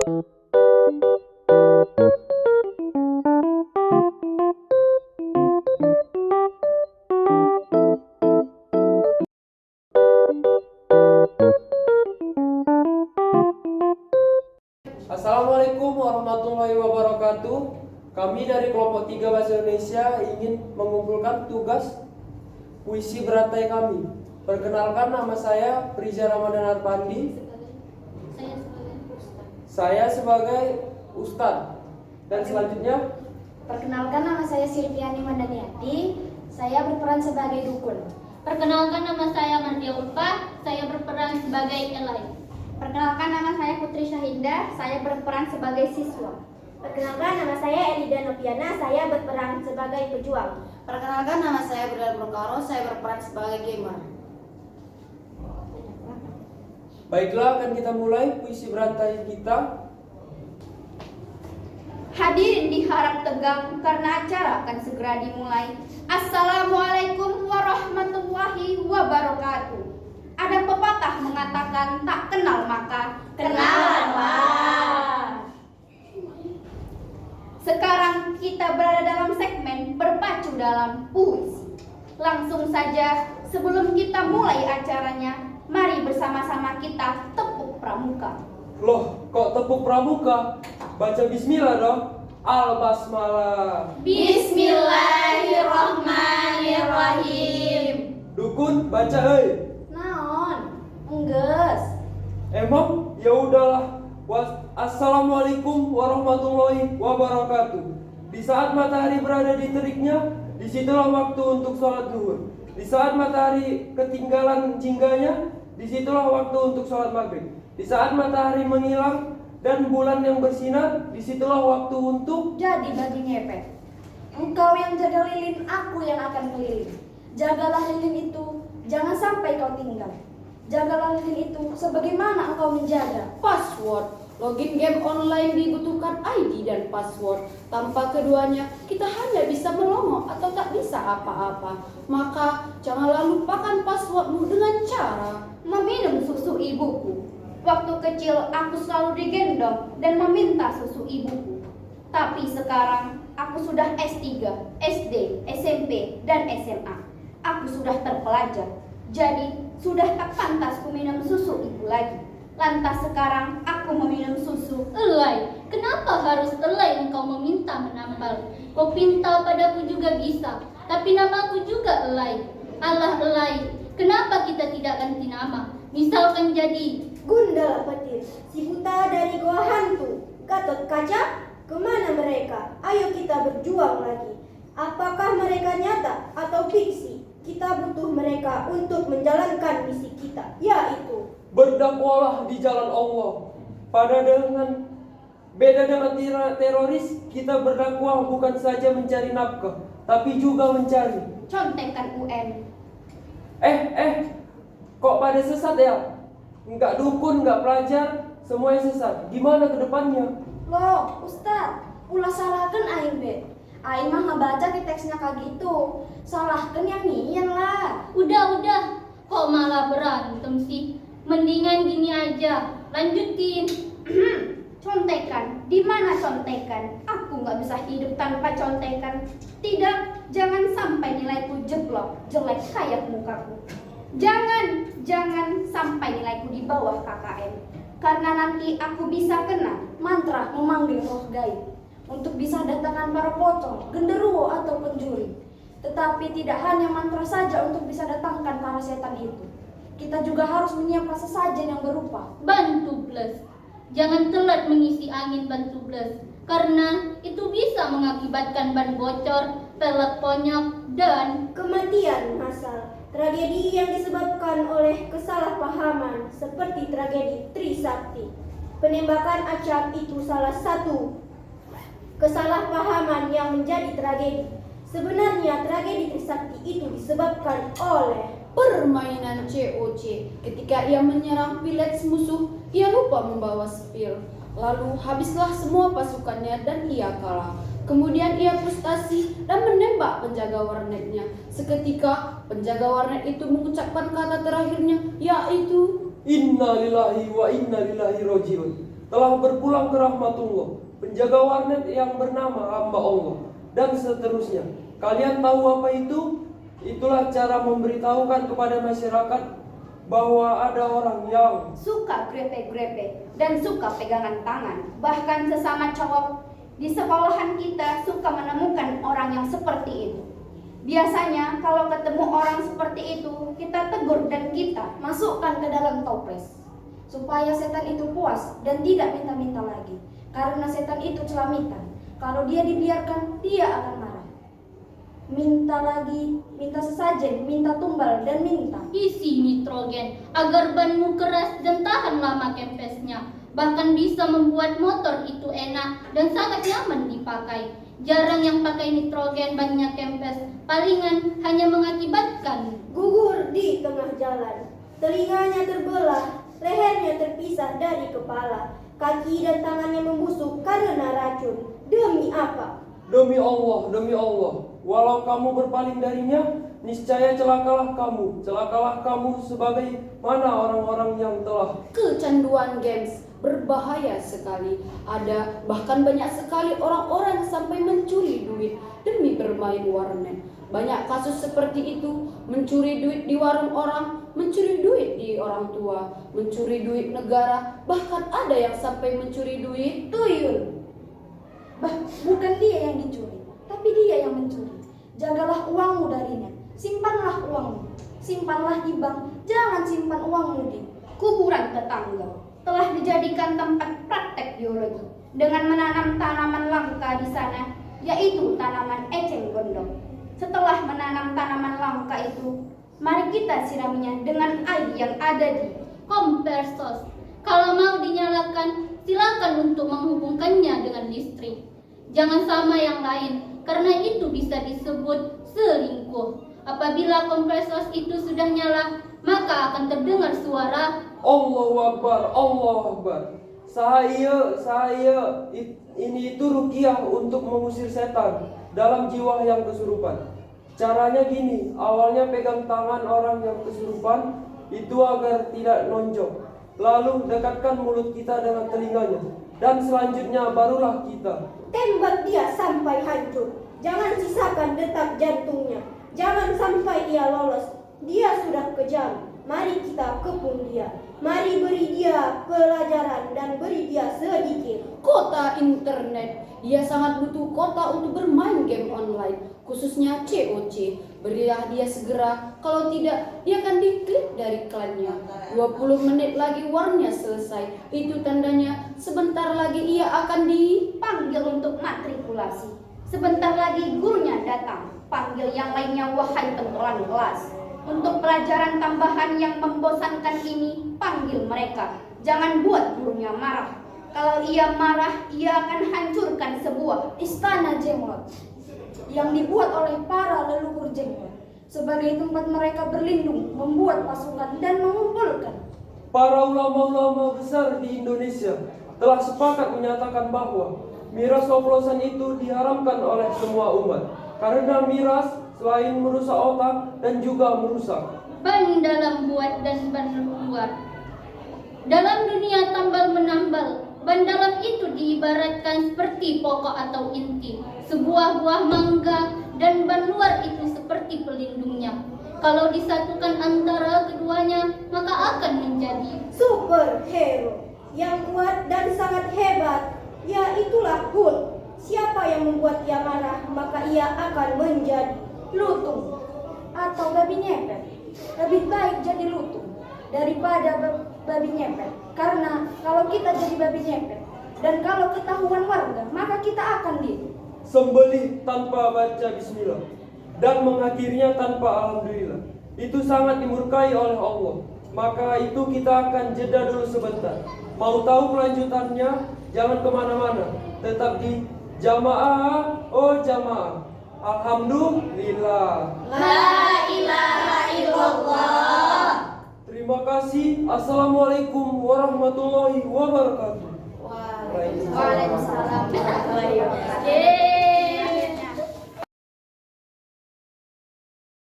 Assalamualaikum warahmatullahi wabarakatuh. Kami dari kelompok 3 Bahasa Indonesia ingin mengumpulkan tugas puisi berantai kami. Perkenalkan, nama saya Priza Ramadan Arpandi. Saya sebagai Ustadz. Dan selanjutnya, perkenalkan, nama saya Silviani Mandaniati. Saya berperan sebagai dukun. Perkenalkan, nama saya Mardia Ulfa. Saya berperan sebagai Elai. Perkenalkan, nama saya Putri Syahinda. Saya berperan sebagai siswa. Perkenalkan, nama saya Elida Noviana. Saya berperan sebagai pejuang. Perkenalkan, nama saya Berdal Brokaro. Saya berperan sebagai gamer. baiklah, akan kita mulai puisi berantai kita. Hadirin diharap tegang karena acara akan segera dimulai. Assalamualaikum warahmatullahi wabarakatuh. Ada pepatah mengatakan tak kenal maka kenalanlah. Sekarang kita berada dalam segmen berpacu dalam puisi. Langsung saja, sebelum kita mulai acaranya, mari bersama-sama kita tepuk pramuka. Loh, kok tepuk pramuka? Baca bismillah dong. Al-Basmalah. Bismillahirrahmanirrahim. Dukun, baca hei. Naon? Enggeus. Emang? Ya udahlah. Assalamualaikum warahmatullahi wabarakatuh. Di saat matahari berada di teriknya, disitulah waktu untuk sholat zuhur. Di saat matahari ketinggalan jingganya, disitulah waktu untuk sholat maghrib. Di saat matahari menghilang dan bulan yang bersinar, disitulah waktu untuk... Jadi bagi ngepet, engkau yang jaga lilin, aku yang akan keliling. Jagalah lilin itu, jangan sampai kau tinggal. Jagalah lilin itu sebagaimana engkau menjaga Password. Login game online dibutuhkan ID dan password. Tanpa keduanya, kita hanya bisa melongo atau tak bisa apa-apa. Maka, janganlah lupakan passwordmu dengan cara meminum susu ibuku. Waktu kecil aku selalu digendong dan meminta susu ibuku. Tapi sekarang aku sudah S3, SD, SMP, dan SMA. Aku sudah terpelajar. Jadi sudah tak pantas ku minum susu ibu lagi. Lantas sekarang aku meminum susu. Elai, kenapa harus Elai engkau meminta menampal? Kau pinta padaku juga bisa, tapi namaku juga Elai. Allah Elai, kenapa kita tidak ganti nama? Misalkan jadi Gundala petir, si buta dari gua hantu. Gatot Kaca, kemana mereka? Ayo kita berjuang lagi. Apakah mereka nyata atau fiksi? Kita butuh mereka untuk menjalankan misi kita, yaitu Berdakwalah di jalan Allah. Beda dengan teroris, kita berdakwah bukan saja mencari nafkah, tapi juga mencari. Contekan UN. Kok pada sesat ya? Enggak dukun, enggak pelajar, semuanya sesat. Gimana ke depannya? Loh, Ustaz, ulah salahkan aing be. Aing mah ngebaca di teksnya kayak gitu. Salahkan yang nyian lah. Udah, kok malah berantem sih? Mendingan gini aja, lanjutin. Contekan, di mana contekan? Aku nggak bisa hidup tanpa contekan. Tidak, jangan sampai nilaiku jeblok, jelek kayak mukaku. Jangan sampai nilaiku di bawah KKM. Karena nanti aku bisa kena mantra memanggil roh gaib untuk bisa datangkan para pocong, genderuwo atau pencuri. Tetapi tidak hanya mantra saja untuk bisa datangkan para setan itu. Kita juga harus menyiapkan sesajen yang berupa Bantu plus. Jangan telat mengisi angin bantu plus, karena itu bisa mengakibatkan ban bocor, pelek ponyok, dan kematian massal. Tragedi yang disebabkan oleh kesalahpahaman seperti tragedi Trisakti. Penembakan acak itu salah satu kesalahpahaman yang menjadi tragedi. Sebenarnya tragedi Trisakti itu disebabkan oleh permainan COC. Ketika ia menyerang village musuh, ia lupa membawa spear. Lalu habislah semua pasukannya dan ia kalah. Kemudian ia frustasi dan menembak penjaga warnetnya. Seketika penjaga warnet itu mengucapkan kata terakhirnya, yaitu Innalillahi wa inna ilaihi rajiun. telah berpulang ke rahmatullah, penjaga warnet yang bernama hamba Allah, dan seterusnya. Kalian tahu apa itu? Itulah cara memberitahukan kepada masyarakat bahwa ada orang yang Suka grepe-grepe dan suka pegangan tangan. Bahkan sesama cowok di sekolahan kita suka menemukan orang yang seperti itu. Biasanya kalau ketemu orang seperti itu, kita tegur dan kita Masukkan ke dalam toples supaya setan itu puas dan tidak minta-minta lagi. Karena setan itu celamitan. Kalau dia dibiarkan, dia akan marah. Minta lagi, minta sesajen, minta tumbal, dan minta. Isi nitrogen agar banmu keras dan tahan lama kempesnya. Bahkan bisa membuat motor itu enak dan sangat nyaman dipakai. Jarang yang pakai nitrogen banyak kempes, palingan hanya mengakibatkan Gugur di tengah jalan. Telinganya terbelah, lehernya terpisah dari kepala. Kaki dan tangannya membusuk karena racun. Demi apa? demi Allah, walau kamu berpaling darinya, niscaya celakalah kamu sebagai mana orang-orang yang telah Kecanduan games berbahaya sekali. Ada bahkan banyak sekali orang-orang yang sampai mencuri duit demi bermain warnet. Banyak kasus seperti itu, mencuri duit di warung orang, mencuri duit di orang tua, mencuri duit negara, bahkan ada yang sampai mencuri duit Tuyul. Bukan dia yang dicuri, tapi dia yang mencuri. Jagalah uangmu darinya. Simpanlah uangmu. Simpanlah di bank. Jangan simpan uangmu di kuburan tetangga telah dijadikan tempat praktek biologi dengan menanam tanaman langka di sana, yaitu tanaman eceng gondok. Setelah menanam tanaman langka itu, mari kita siraminya dengan air yang ada di kompresos. Kalau mau dinyalakan, silakan untuk menghubungkannya dengan listrik. Jangan sama yang lain, karena itu bisa disebut selingkuh. Apabila kompresor itu sudah nyala, maka akan terdengar suara Allahu Akbar. Ini itu ruqyah untuk mengusir setan dalam jiwa yang kesurupan. Caranya gini, awalnya pegang tangan orang yang kesurupan itu agar tidak nonjok. Lalu dekatkan mulut kita dengan telinganya, dan selanjutnya barulah kita tembak dia sampai hancur. Jangan sisakan detak jantungnya. Jangan sampai ia lolos. Dia sudah kejam. Mari kita kepung dia. Mari beri dia pelajaran dan beri dia sedikit. kota internet. Dia sangat butuh kota untuk bermain game online, khususnya COC. Berilah dia segera, kalau tidak dia akan diklik dari klannya. 20 menit lagi warnya selesai. Itu tandanya sebentar lagi ia akan panggil untuk matrikulasi. Sebentar lagi gurunya datang. Panggil yang lainnya, wahai pentolan kelas. Untuk pelajaran tambahan yang membosankan ini, panggil mereka. Jangan buat gurunya marah. Kalau ia marah, ia akan hancurkan sebuah Istana Jenglot yang dibuat oleh para leluhur Jenglot sebagai tempat mereka berlindung, membuat pasukan dan mengumpulkan. Para ulama-ulama besar di Indonesia telah sepakat menyatakan bahwa miras oplosan itu diharamkan oleh semua umat. Karena miras selain merusak otak dan juga merusak ban dalam buat dan ban luar. Dalam dunia tambal menambal, ban dalam itu diibaratkan seperti pokok atau inti, sebuah buah mangga, dan ban luar itu seperti pelindungnya. Kalau disatukan antara keduanya, maka akan menjadi Superhero yang kuat dan sangat hebat. Ya, itulah Hulk. Siapa yang membuat ia marah, maka ia akan menjadi lutung atau babi ngepet. Lebih baik jadi lutung daripada babi ngepet. Karena kalau kita jadi babi ngepet dan kalau ketahuan warga, maka kita akan sembelih tanpa baca bismillah dan mengakhirinya tanpa alhamdulillah. Itu sangat dimurkai oleh Allah. Maka itu kita akan jeda dulu sebentar. Mau tahu kelanjutannya? Jangan kemana-mana, tetap di Jamaah, oh jamaah. Alhamdulillah. La ilaha illallah. Terima kasih. Assalamualaikum warahmatullahi wabarakatuh. Waalaikumsalam warahmatullahi wabarakatuh. Yeay.